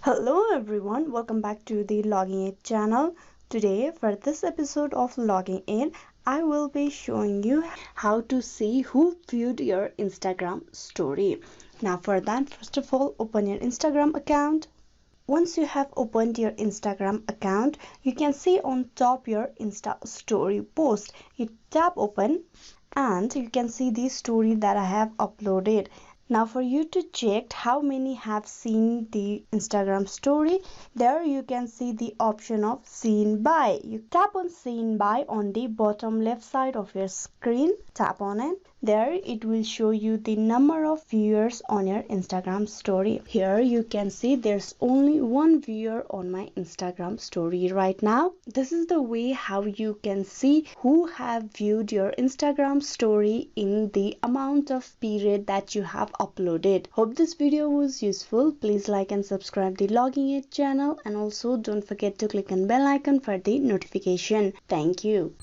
Hello everyone, welcome back to the Logging It channel. Today for this episode of Logging In, I will be showing you how to see who viewed your Instagram story. Now for that, first of all, open your Instagram account. Once you have opened your Instagram account, you can see on top your Insta Story Post. You tap open and you can see the story that I have uploaded. Now for you to check how many have seen the Instagram story, there you can see the option of seen by. You tap on seen by on the bottom left side of your screen. Tap on it. There it will show you the number of viewers on your Instagram story. Here you can see there's only one viewer on my Instagram story right now. This is the way how you can see who have viewed your Instagram story in the amount of period that you have uploaded. Hope this video was useful. Please like and subscribe the Logging It channel, and also don't forget to click on bell icon for the notification. Thank you.